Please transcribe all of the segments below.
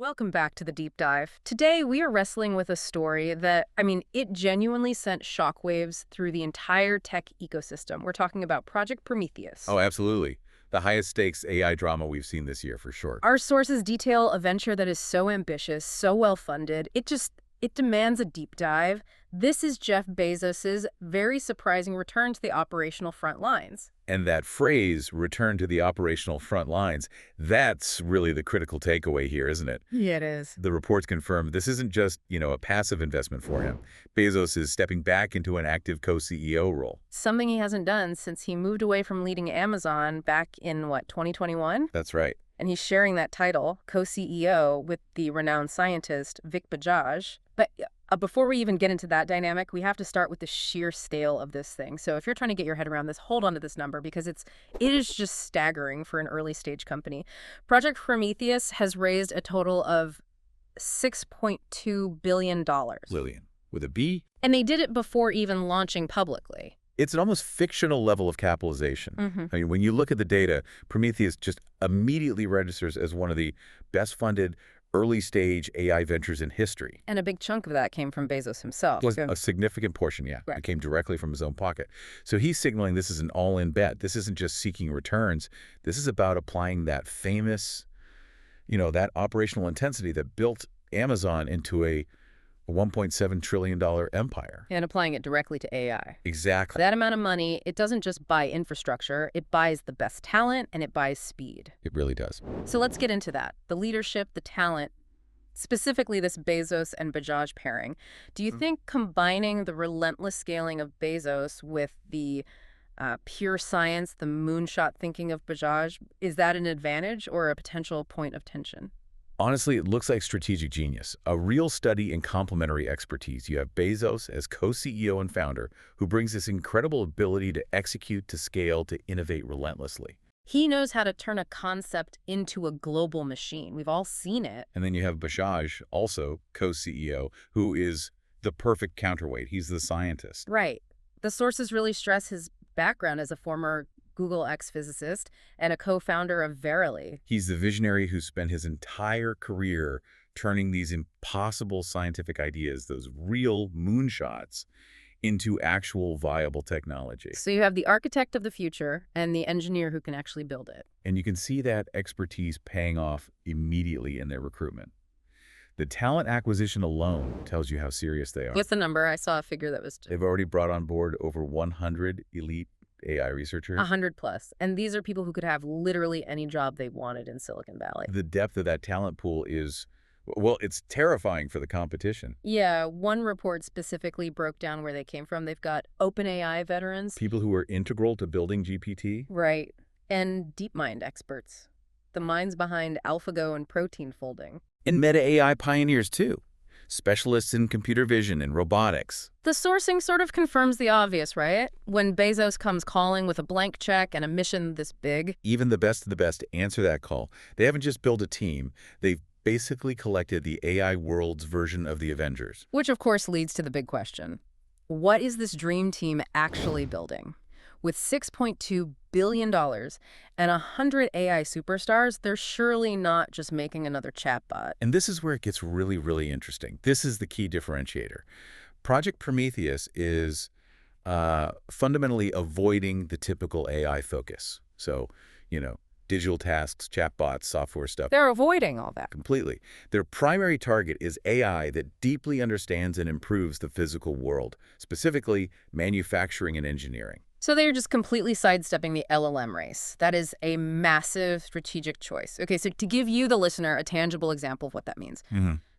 Welcome back to the deep dive. Today, we are wrestling with a story that, it genuinely sent shockwaves through the entire tech ecosystem. We're talking about Project Prometheus. Oh, absolutely. The highest stakes AI drama we've seen this year, for sure. Our sources detail a venture that is so ambitious, so well-funded, it demands a deep dive. This is Jeff Bezos's very surprising return to the operational front lines. And that phrase, return to the operational front lines, that's really the critical takeaway here, isn't it? Yeah, it is. The reports confirm this isn't just, a passive investment for him. Bezos is stepping back into an active co-CEO role. Something he hasn't done since he moved away from leading Amazon back in, 2021? That's right. And he's sharing that title, co-CEO, with the renowned scientist Vic Bajaj. But before we even get into that dynamic, we have to start with the sheer scale of this thing. So if you're trying to get your head around this, hold on to this number because it is just staggering for an early stage company. Project Prometheus has raised a total of $6.2 billion. Lillian, with a B? And they did it before even launching publicly. It's an almost fictional level of capitalization. I mean, when you look at the data, Prometheus just immediately registers as one of the best-funded early-stage AI ventures in history. And a big chunk of that came from Bezos himself. A significant portion, yeah. Right. It came directly from his own pocket. So he's signaling this is an all-in bet. This isn't just seeking returns. This is about applying that famous, that operational intensity that built Amazon into a $1.7 trillion empire. And applying it directly to AI. Exactly. That amount of money, it doesn't just buy infrastructure, it buys the best talent and it buys speed. It really does. So let's get into that. The leadership, the talent, specifically this Bezos and Bajaj pairing. Do you think combining the relentless scaling of Bezos with the pure science, the moonshot thinking of Bajaj, is that an advantage or a potential point of tension? Honestly, it looks like strategic genius, a real study in complementary expertise. You have Bezos as co-CEO and founder, who brings this incredible ability to execute, to scale, to innovate relentlessly. He knows how to turn a concept into a global machine. We've all seen it. And then you have Bajaj, also co-CEO, who is the perfect counterweight. He's the scientist. Right. The sources really stress his background as a former Google ex-physicist and a co-founder of Verily. He's the visionary who spent his entire career turning these impossible scientific ideas, those real moonshots, into actual viable technology. So you have the architect of the future and the engineer who can actually build it. And you can see that expertise paying off immediately in their recruitment. The talent acquisition alone tells you how serious they are. What's the number? I saw a figure that was They've already brought on board over 100 elite AI researchers. 100 plus. And these are people who could have literally any job they wanted in Silicon Valley. The depth of that talent pool is, well, it's terrifying for the competition. Yeah, one report specifically broke down where they came from. They've got OpenAI veterans. People who were integral to building GPT. Right. And DeepMind experts. The minds behind AlphaGo and protein folding. And Meta AI pioneers, too. Specialists in computer vision and robotics. The sourcing sort of confirms the obvious, right? When Bezos comes calling with a blank check and a mission this big. Even the best of the best answer that call. They haven't just built a team. They've basically collected the AI world's version of the Avengers. Which, of course, leads to the big question. What is this dream team actually building? With $6.2 billion and 100 AI superstars, they're surely not just making another chatbot. And this is where it gets really, really interesting. This is the key differentiator. Project Prometheus is fundamentally avoiding the typical AI focus. So, digital tasks, chatbots, software stuff. They're avoiding all that. Completely. Their primary target is AI that deeply understands and improves the physical world, specifically manufacturing and engineering. So they're just completely sidestepping the LLM race. That is a massive strategic choice. Okay, so to give you, the listener, a tangible example of what that means.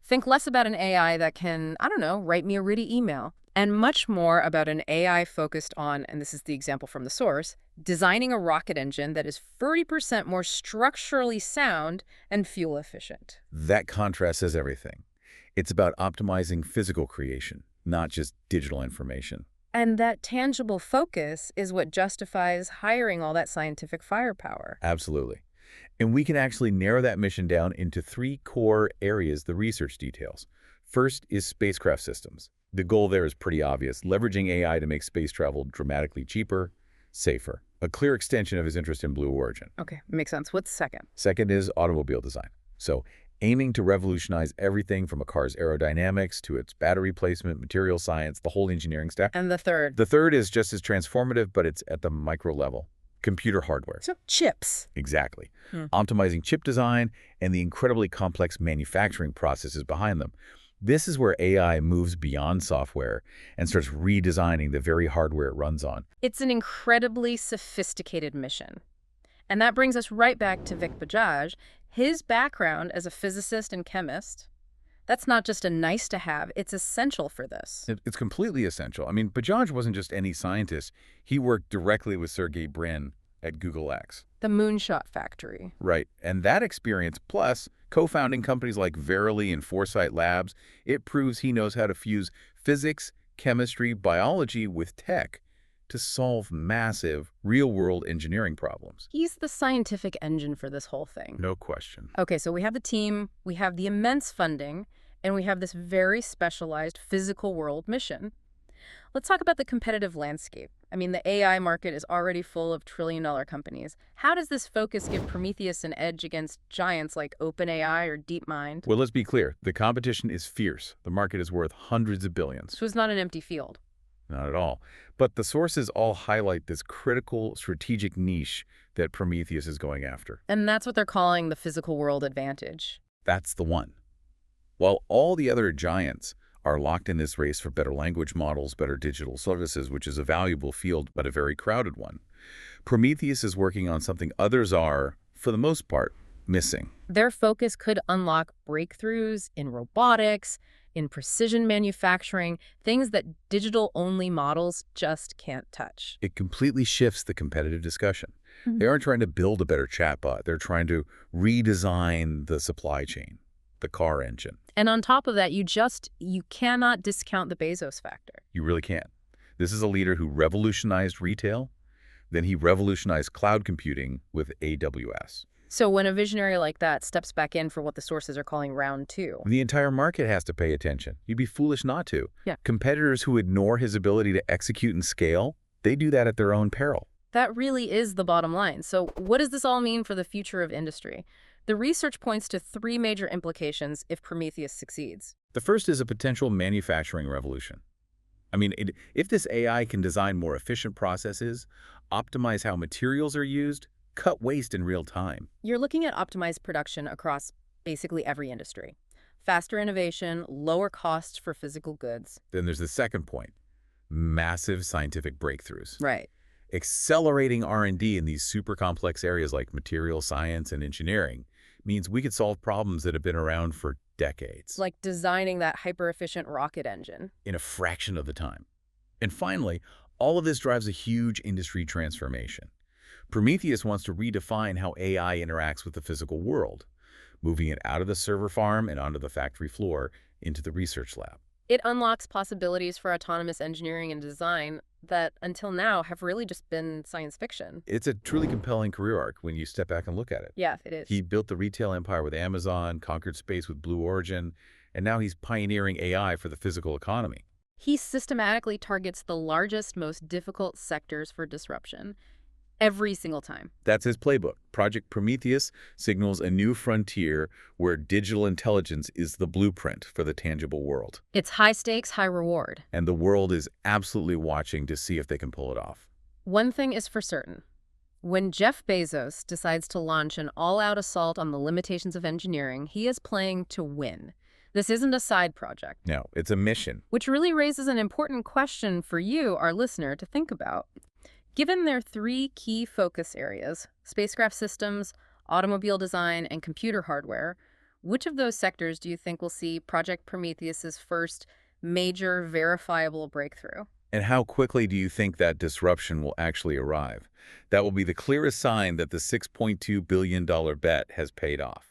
Think less about an AI that can, write me a witty email, and much more about an AI focused on, and this is the example from the source, designing a rocket engine that is 30% more structurally sound and fuel efficient. That contrast says everything. It's about optimizing physical creation, not just digital information. And that tangible focus is what justifies hiring all that scientific firepower. Absolutely. And we can actually narrow that mission down into 3 core areas the research details. First is spacecraft systems. The goal there is pretty obvious, leveraging AI to make space travel dramatically cheaper, safer. A clear extension of his interest in Blue Origin. Okay, makes sense. What's second? Second is automobile design. So aiming to revolutionize everything from a car's aerodynamics to its battery placement, material science, the whole engineering stack. And the third? The third is just as transformative, but it's at the micro level. Computer hardware. So chips. Exactly. Optimizing chip design and the incredibly complex manufacturing processes behind them. This is where AI moves beyond software and starts redesigning the very hardware it runs on. It's an incredibly sophisticated mission. And that brings us right back to Vic Bajaj. His background as a physicist and chemist, that's not just a nice to have, it's essential for this. It's completely essential. I mean, Bajaj wasn't just any scientist. He worked directly with Sergey Brin at Google X. The moonshot factory. Right. And that experience, plus co-founding companies like Verily and Foresight Labs, it proves he knows how to fuse physics, chemistry, biology with tech to solve massive, real-world engineering problems. He's the scientific engine for this whole thing. No question. Okay, so we have the team, we have the immense funding, and we have this very specialized physical world mission. Let's talk about the competitive landscape. I mean, the AI market is already full of trillion-dollar companies. How does this focus give Prometheus an edge against giants like OpenAI or DeepMind? Well, let's be clear. The competition is fierce. The market is worth hundreds of billions. So it's not an empty field. Not at all. But the sources all highlight this critical strategic niche that Prometheus is going after. And that's what they're calling the physical world advantage. That's the one. While all the other giants are locked in this race for better language models, better digital services, which is a valuable field but a very crowded one, Prometheus is working on something others are, for the most part, missing. Their focus could unlock breakthroughs in robotics, in precision manufacturing, things that digital-only models just can't touch. It completely shifts the competitive discussion. They aren't trying to build a better chatbot. They're trying to redesign the supply chain, the car engine. And on top of that, you cannot discount the Bezos factor. You really can't. This is a leader who revolutionized retail. Then he revolutionized cloud computing with AWS. So when a visionary like that steps back in for what the sources are calling round two. The entire market has to pay attention. You'd be foolish not to. Yeah. Competitors who ignore his ability to execute and scale, they do that at their own peril. That really is the bottom line. So what does this all mean for the future of industry? The research points to three major implications if Prometheus succeeds. The first is a potential manufacturing revolution. I mean, if this AI can design more efficient processes, optimize how materials are used, cut waste in real time. You're looking at optimized production across basically every industry. Faster innovation, lower costs for physical goods. Then there's the second point, massive scientific breakthroughs. Right. Accelerating R&D in these super complex areas like material science and engineering means we could solve problems that have been around for decades. Like designing that hyper-efficient rocket engine. In a fraction of the time. And finally, all of this drives a huge industry transformation. Prometheus wants to redefine how AI interacts with the physical world, moving it out of the server farm and onto the factory floor into the research lab. It unlocks possibilities for autonomous engineering and design that until now have really just been science fiction. It's a truly compelling career arc when you step back and look at it. Yeah, it is. He built the retail empire with Amazon, conquered space with Blue Origin, and now he's pioneering AI for the physical economy. He systematically targets the largest, most difficult sectors for disruption. Every single time. That's his playbook. Project Prometheus signals a new frontier where digital intelligence is the blueprint for the tangible world. It's high stakes, high reward. And the world is absolutely watching to see if they can pull it off. One thing is for certain. When Jeff Bezos decides to launch an all-out assault on the limitations of engineering, he is playing to win. This isn't a side project. No, it's a mission. Which really raises an important question for you, our listener, to think about. Given their three key focus areas, spacecraft systems, automobile design, and computer hardware, which of those sectors do you think will see Project Prometheus's first major verifiable breakthrough? And how quickly do you think that disruption will actually arrive? That will be the clearest sign that the $6.2 billion bet has paid off.